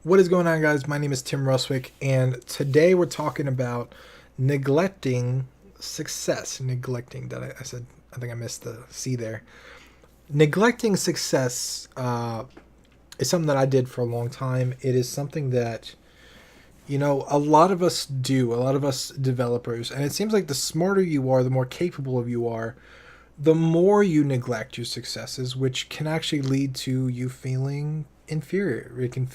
What is going on, guys? My name is Tim Ruswick, and today we're talking about neglecting success. Neglecting, that I said, I think I missed the C there. Neglecting success is something that I did for a long time. It is something that, a lot of us do, a lot of us developers, and it seems like the smarter you are, the more capable of you are, the more you neglect your successes, which can actually lead to you feeling inferior. It can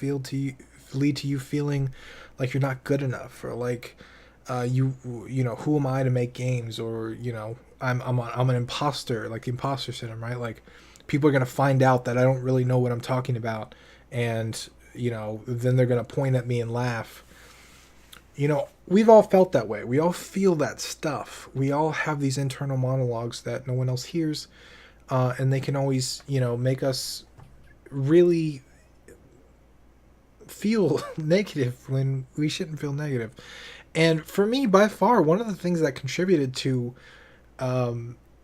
lead to you feeling like you're not good enough, or like who am I to make games, or I'm an imposter, like the imposter syndrome, right? Like people are gonna find out that I don't really know what I'm talking about, and then they're gonna point at me and laugh. We've all felt that way. We all feel that stuff. We all have these internal monologues that no one else hears, and they can always, make us really feel negative when we shouldn't feel negative. And for me, by far, one of the things that contributed to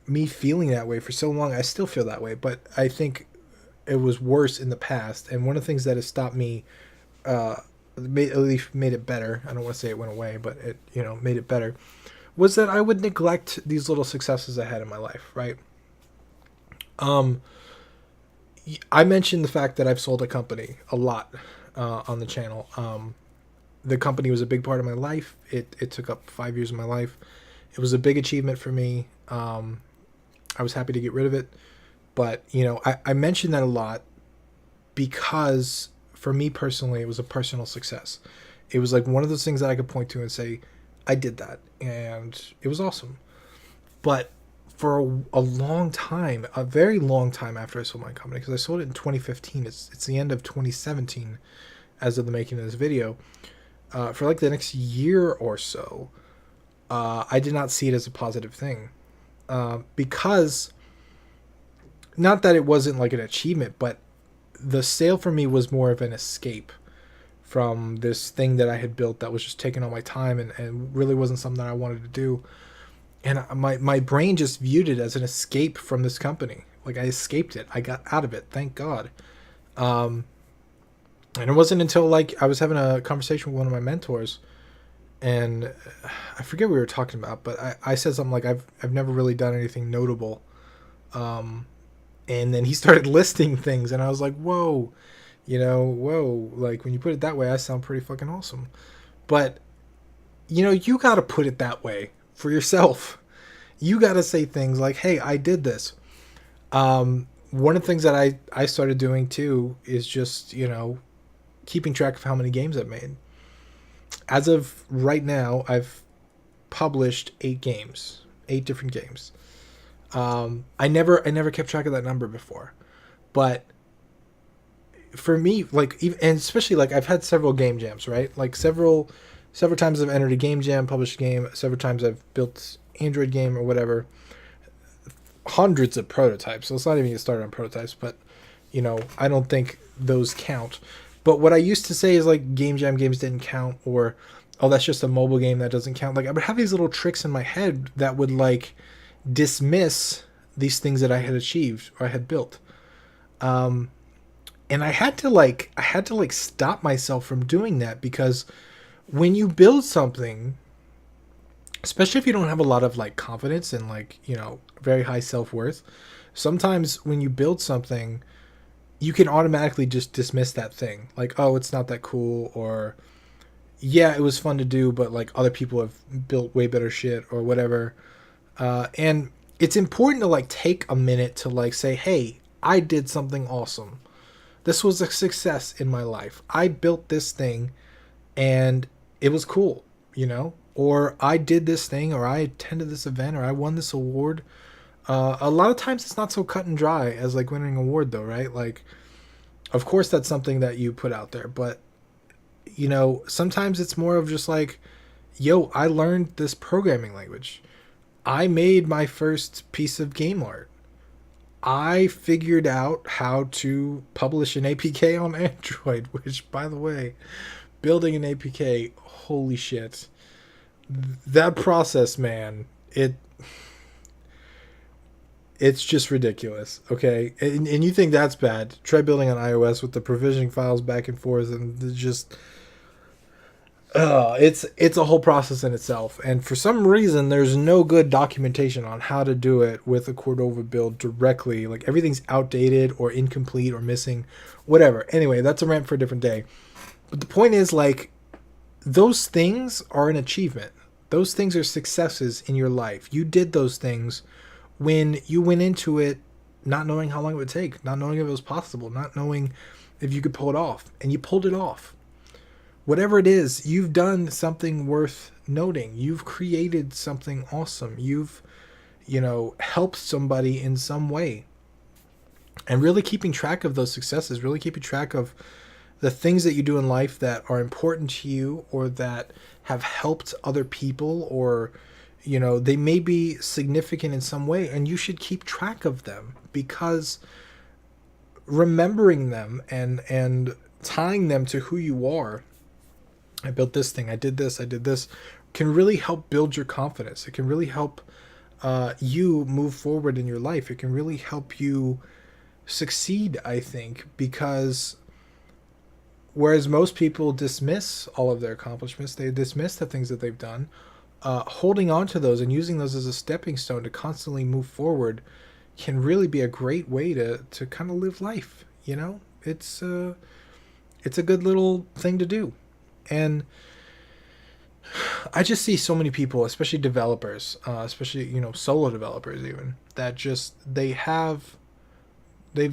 me feeling that way for so long, I still feel that way, but I think it was worse in the past. And one of the things that has stopped me, at least made it better. I don't want to say it went away, but it made it better. Was that I would neglect these little successes I had in my life, right? Um, I mentioned the fact that I've sold a company a lot on the channel. The company was a big part of my life. It took up 5 years of my life. It was a big achievement for me. I was happy to get rid of it, but I mentioned that a lot because for me personally, it was a personal success. It was like one of those things that I could point to and say, I did that, and it was awesome. But for a long time, a very long time after I sold my company, because I sold it in 2015, it's the end of 2017 as of the making of this video. For like the next year or so, I did not see it as a positive thing, because not that it wasn't like an achievement, but the sale for me was more of an escape from this thing that I had built that was just taking all my time, and really wasn't something that I wanted to do. And my brain just viewed it as an escape from this company. Like I escaped it. I got out of it. Thank God. Um, and it wasn't until like I was having a conversation with one of my mentors, and I forget what we were talking about, but I said something like I've never really done anything notable. Um, and then he started listing things, and I was like, whoa, whoa, like when you put it that way, I sound pretty fucking awesome. But you got to put it that way for yourself. You got to say things like, hey, I did this. One of the things that I started doing too is just keeping track of how many games I've made. As of right now, I've published 8 games, 8 different games. I never kept track of that number before, but for me, like, even, and especially like I've had several game jams, right? Like several times I've entered a game jam, published a game. Several times I've built Android game or whatever. Hundreds of prototypes. So let's not even get started on prototypes, but I don't think those count. But what I used to say is like game jam games didn't count, or oh, that's just a mobile game that doesn't count. Like I would have these little tricks in my head that would like dismiss these things that I had achieved or I had built. Um, and I had to like stop myself from doing that, because when you build something, especially if you don't have a lot of like confidence and like very high self-worth, sometimes when you build something, you can automatically just dismiss that thing, like, oh, it's not that cool, or yeah, it was fun to do, but like other people have built way better shit or whatever. And it's important to like take a minute to like say, hey, I did something awesome. This was a success in my life. I built this thing, and it was cool, or I did this thing, or I attended this event, or I won this award. A lot of times it's not so cut and dry as like winning an award, though, right? Like, of course, that's something that you put out there, but sometimes it's more of just like, yo, I learned this programming language. I made my first piece of game art. I figured out how to publish an APK on Android, which, by the way, building an APK, holy shit. That process, man, It's just ridiculous. Okay, and you think that's bad? Try building on iOS with the provisioning files back and forth, and just it's a whole process in itself. And for some reason, there's no good documentation on how to do it with a Cordova build directly. Like everything's outdated or incomplete or missing, whatever. Anyway, that's a rant for a different day. But the point is, like, those things are an achievement. Those things are successes in your life. You did those things when you went into it not knowing how long it would take, not knowing if it was possible, not knowing if you could pull it off, and you pulled it off. Whatever it is, you've done something worth noting. You've created something awesome. You've, helped somebody in some way. And really keeping track of those successes, really keeping track of the things that you do in life that are important to you or that have helped other people, or they may be significant in some way, and you should keep track of them, because remembering them and tying them to who you are. I built this thing, I did this, can really help build your confidence. It can really help you move forward in your life. It can really help you succeed, I think, because whereas most people dismiss all of their accomplishments, they dismiss the things that they've done, holding on to those and using those as a stepping stone to constantly move forward can really be a great way to kind of live life. It's a good little thing to do. And I just see so many people, especially developers, especially solo developers, even that just they've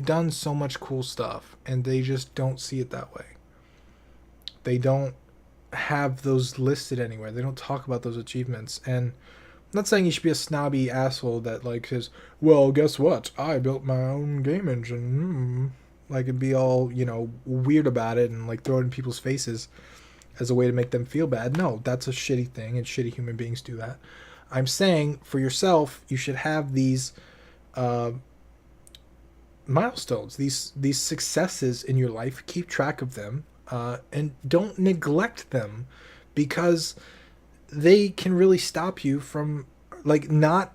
done so much cool stuff, and they just don't see it that way. They don't have those listed anywhere. They don't talk about those achievements. And I'm not saying you should be a snobby asshole that like says, "Well, guess what? I built my own game engine," like, and be all weird about it and like throw it in people's faces as a way to make them feel bad. No, that's a shitty thing, and shitty human beings do that. I'm saying for yourself, you should have these milestones, these successes in your life. Keep track of them, and don't neglect them, because they can really stop you from like not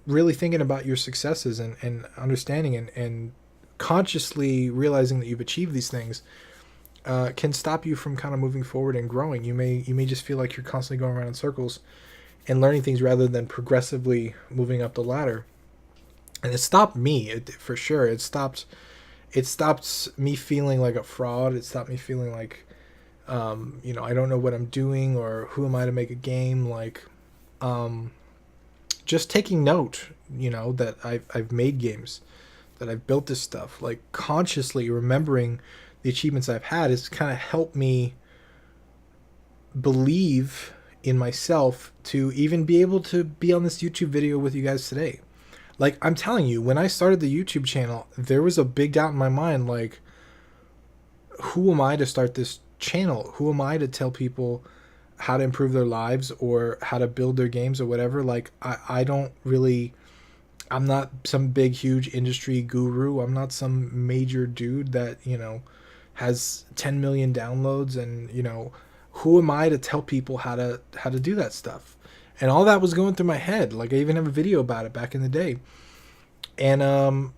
really thinking about your successes and understanding and consciously realizing that you've achieved these things. Can stop you from kind of moving forward and growing. You may just feel like you're constantly going around in circles and learning things rather than progressively moving up the ladder. And it stopped me, for sure. It stopped me feeling like a fraud. It stopped me feeling like, I don't know what I'm doing, or who am I to make a game. Like, just taking note, that I've made games, that I've built this stuff. Like, consciously remembering the achievements I've had has kind of helped me believe in myself to even be able to be on this YouTube video with you guys today. Like, I'm telling you, when I started the YouTube channel, there was a big doubt in my mind, like, who am I to start this channel? Who am I to tell people how to improve their lives or how to build their games or whatever? Like, I don't really... I'm not some big, huge industry guru. I'm not some major dude that, has 10 million downloads, and who am I to tell people how to do that stuff? And all that was going through my head. Like, I even have a video about it back in the day. And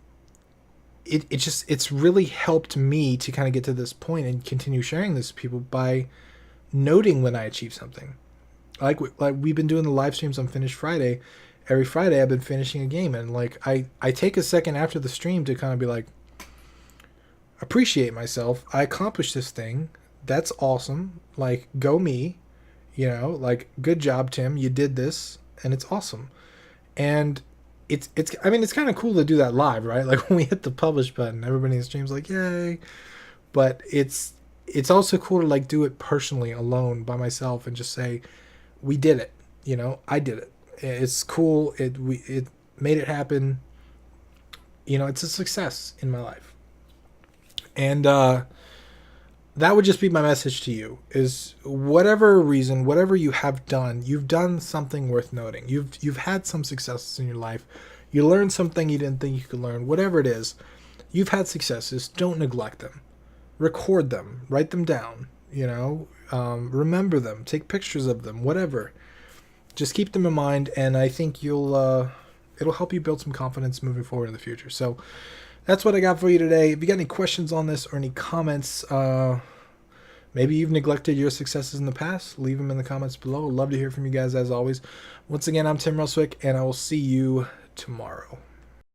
it's really helped me to kind of get to this point and continue sharing this with people by noting when I achieve something. Like we've been doing the live streams on Finish Friday. Every Friday I've been finishing a game, and like I take a second after the stream to kind of be like, appreciate myself. I accomplished this thing. That's awesome. Like, go me. Like, good job, Tim. You did this, and it's awesome. And it's kind of cool to do that live, right? Like, when we hit the publish button, everybody in the stream's like, yay. But it's also cool to like do it personally, alone, by myself, and just say, we did it. I did it. It's cool. It made it happen. It's a success in my life. And that would just be my message to you, is whatever reason, whatever you have done, you've done something worth noting. You've had some successes in your life. You learned something you didn't think you could learn. Whatever it is, you've had successes. Don't neglect them. Record them. Write them down. Remember them. Take pictures of them. Whatever. Just keep them in mind, and I think it'll help you build some confidence moving forward in the future. So that's what I got for you today. If you got any questions on this or any comments, maybe you've neglected your successes in the past, leave them in the comments below. Love to hear from you guys as always. Once again, I'm Tim Ruswick, and I will see you tomorrow.